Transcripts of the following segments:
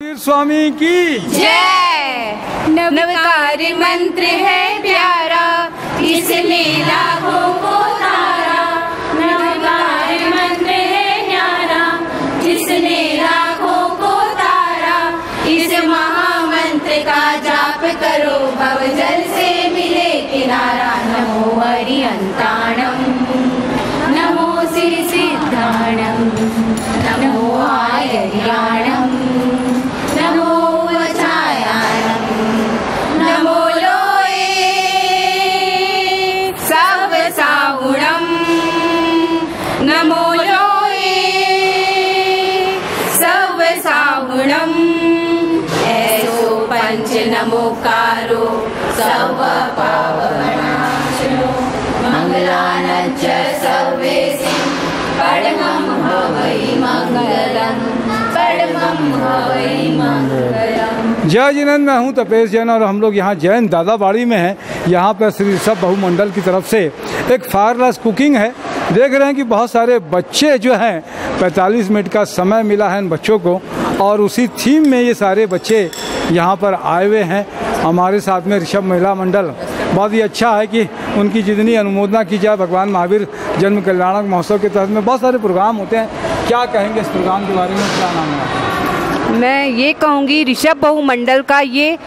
स्वामी की जय। नवकारी मंत्र है प्यारा, इसने लाखों को तारा। नवकारी मंत्र है न्यारा, जिसने लाखों को तारा। इस महामंत्र का जाप करो, भवजल से मिले किनारा। नमो हरिहंताणम, नमो सिद्धाणम, नमो आयर्याणम, नमो वचायाणम, नमो लोये सवसाहुणम, नमो लोये सवसाहुणम। ऐसो पंच नमोकारो सर्व पावनाशनो, मंगलानच सर्वेसि परमं भवै मंगलम्, परमं भवै मंगलम्। जय जिनेंद्र, मैं हूँ तपेश जैन और हम लोग यहाँ जैन दादाबाड़ी में हैं। यहाँ पर श्री ऋषभ बहु मंडल की तरफ से एक फायरलेस कुकिंग है। देख रहे हैं कि बहुत सारे बच्चे जो हैं 45 मिनट का समय मिला है इन बच्चों को, और उसी थीम में ये सारे बच्चे यहाँ पर आए हुए हैं। हमारे साथ में ऋषभ महिला मंडल, बहुत ही अच्छा है कि उनकी जितनी अनुमोदना की जाए। भगवान महावीर जन्म कल्याणक महोत्सव के तहत में बहुत सारे प्रोग्राम होते हैं। क्या कहेंगे इस प्रोग्राम के बारे में, क्या नाम है? मैं ये कहूँगी ऋषभ बहु मंडल का ये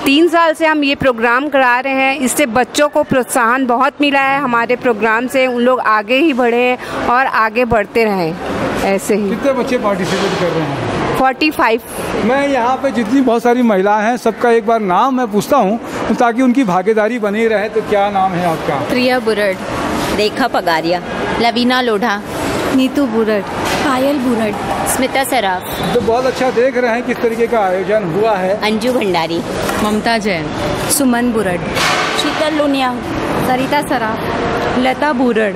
3 साल से हम ये प्रोग्राम करा रहे हैं। इससे बच्चों को प्रोत्साहन बहुत मिला है। हमारे प्रोग्राम से उन लोग आगे ही बढ़े हैं और आगे बढ़ते रहें ऐसे ही। कितने बच्चे पार्टिसिपेट कर रहे हैं? 45। मैं यहाँ पे जितनी बहुत सारी महिलाएं हैं सबका एक बार नाम मैं पूछता हूँ ताकि उनकी भागीदारी बनी रहे। तो क्या नाम है आपका? प्रिया बुरड, रेखा पगारिया, लवीना लोढ़ा, नीतू बुरड, पायल बुरड, स्मिता सराफ। तो बहुत अच्छा देख रहे हैं किस तरीके का आयोजन हुआ है। अंजू भंडारी, ममता जैन, सुमन बुरड, शीतल लुनिया, सरिता सराफ, लता बुरड,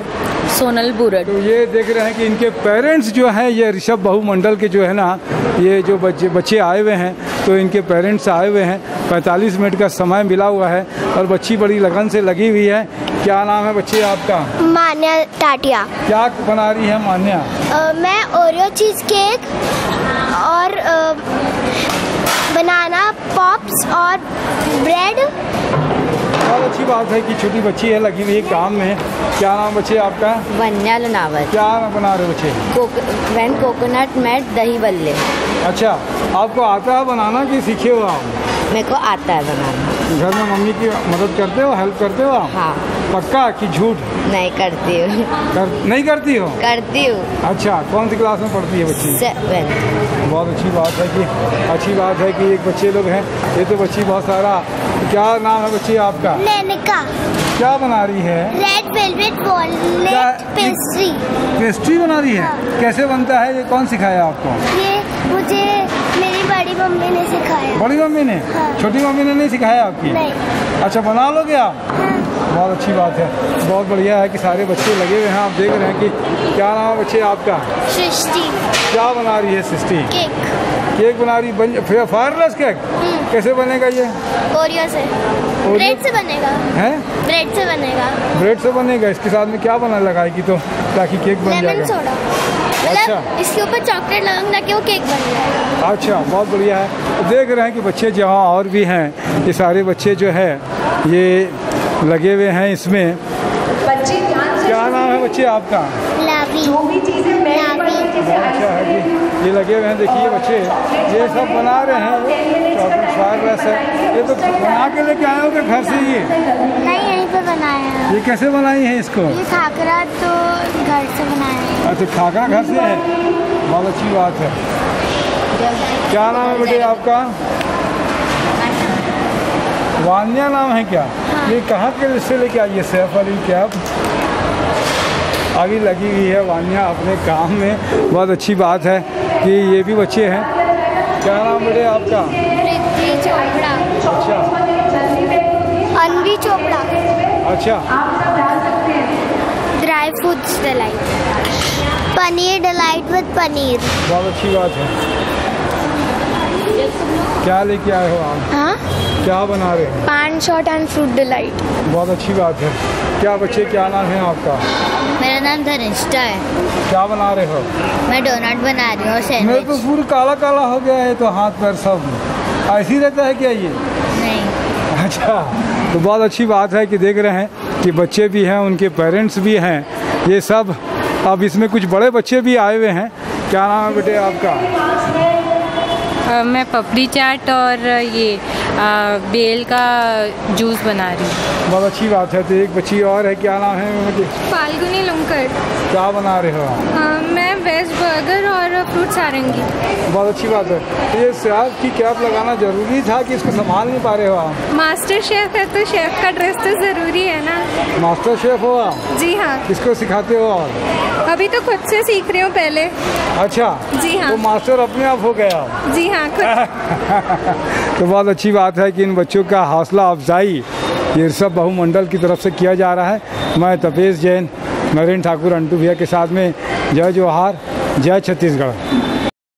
सोनल बुरड। तो ये देख रहे हैं कि इनके पेरेंट्स जो हैं, ये ऋषभ बहु मंडल के जो है ना, ये जो बच्चे आए हुए हैं, तो इनके पेरेंट्स आए हुए हैं। 45 मिनट का समय मिला हुआ है और बच्ची बड़ी लगन से लगी हुई है। क्या नाम है बच्चे आपका? मान्या टाटिया। क्या बना रही है मान्या? मैं ओरियो चीज केक और बनाना पॉप्स और ब्रेड। बहुत अच्छी बात है कि छोटी बच्ची है, लगी हुई है काम में। क्या नाम बच्चे आपका? वन्या लुनावत। क्या बना रहे बच्चे? वैन कोकोनट मैट दही बल्ले। अच्छा, आपको आता है बनाना कि सीखे हो आप? मेरे को आता है बनाना। घर में मम्मी की मदद करते हो, हेल्प करते हो आप? हाँ। पक्का कि झूठ? नहीं करती हूँ। नहीं करती हो? करती हूँ। अच्छा, कौन सी क्लास में पढ़ती है बच्ची? 7। बहुत अच्छी बात है कि एक बच्चे लोग हैं। ये तो बच्ची बहुत सारा। क्या नाम है बच्ची आपका? नैनिका। क्या बना रही है? Red velvet walnut pastry. Pastry बना रही है? कैसे बनता है ये, कौन सिखाया आपको? ये मुझे मेरी बड़ी मम्मी ने सिखाया। बड़ी मम्मी ने? हाँ। छोटी मम्मी ने नहीं सिखाया आपकी? नहीं। अच्छा, बना लोगे आप? हाँ। बहुत अच्छी बात है। बहुत बढ़िया है कि सारे बच्चे लगे हुए हैं। आप देख रहे हैं कि क्या नाम है बच्चे आपका? सृष्टि। क्या बना रही है सृष्टि? केक बना रही। फायरलेस केक कैसे बनेगा ये? ओरियो से। ब्रेड से बनेगा। है? ब्रेड से बनेगा। ब्रेड से बनेगा। इसके साथ में क्या बना लगाएगी तो ताकि केक बन लेमन जाएगा? सोडा। अच्छा। मतलब इसके ऊपर चॉकलेट लगाऊंगा ताकि वो केक बन जाएगा। अच्छा, बहुत बढ़िया है। तो देख रहे हैं कि बच्चे जहाँ और भी हैं, ये सारे बच्चे जो है ये लगे हुए हैं इसमें। क्या नाम है बच्चे आपका? लावी। अच्छा है कि ये लगे हुए हैं। देखिए बच्चे ये सब बना रहे हैं। चॉकलेट फायरलेस है। ये तो बना के लेके आए हो कि घर से? ये नहीं, यहीं पे बनाया है। ये कैसे बनाई है इसको? ये खाकरा तो घर से बनाया है। अच्छा, खाकरा घर से है। बहुत अच्छी बात है। क्या नाम है बेटे आपका? वान्या नाम है क्या? हाँ। ये कहाँ के से लेके आई है? सैफ अली कैब आगे लगी हुई है वान्या अपने काम में। बहुत अच्छी बात है कि ये भी बच्चे हैं। क्या नाम बेटे आपका? पृथ्वी चोपड़ा। अच्छा। अनवी चोपड़ा। अच्छा। Dry fruits delight. Paneer delight with paneer. बहुत अच्छी बात है। क्या लेके आए हो आप? हाँ, क्या बना रहे हैं? पान शॉट एंड फ्रूट डिलाइट। बहुत अच्छी बात है। क्या बच्चे, क्या नाम है आपका? मेरा मेरा नाम धनिष्ठा है। क्या बना रहे हो? मैं डोनट बना रही हूँ मेरे सैंडविच। तो पूरा काला काला हो गया है, तो हाथ पैर सब ऐसे ही रहता है क्या ये? नहीं, अच्छा, तो बहुत अच्छी बात है कि देख रहे हैं कि बच्चे भी हैं, उनके पेरेंट्स भी हैं, ये सब। अब इसमें कुछ बड़े बच्चे भी आए हुए हैं। क्या नाम है बेटे आपका? मैं पपड़ी चाट और ये बेल का जूस बना रही हूँ। बहुत अच्छी बात है। तो एक बच्ची और है, क्या नाम है मुझे? फाल्गुनी लुमकर। क्या बना रहे हो आप? मैं वेज बर्गर और फ्रूट सारंगी। बहुत अच्छी बात है। तो ये शेफ की कैप लगाना जरूरी था कि इसको संभाल नहीं पा रहे हो आप? मास्टर शेफ है तो शेफ का ड्रेस तो ज़रूरी है ना। मास्टर शेफ हो आप? जी हाँ। किसको सिखाते हो आप? अभी तो खुद से सीख रही हूँ पहले। अच्छा, जी हाँ। तो मास्टर अपने आप हो गया? जी हाँ, खुद। तो बहुत अच्छी बात है कि इन बच्चों का हौसला अफजाई ये ऋषभ बहु मंडल की तरफ से किया जा रहा है। मैं तपेश जैन, नरेंद्र ठाकुर, अंटू भैया के साथ में जय जोहार, जय छत्तीसगढ़।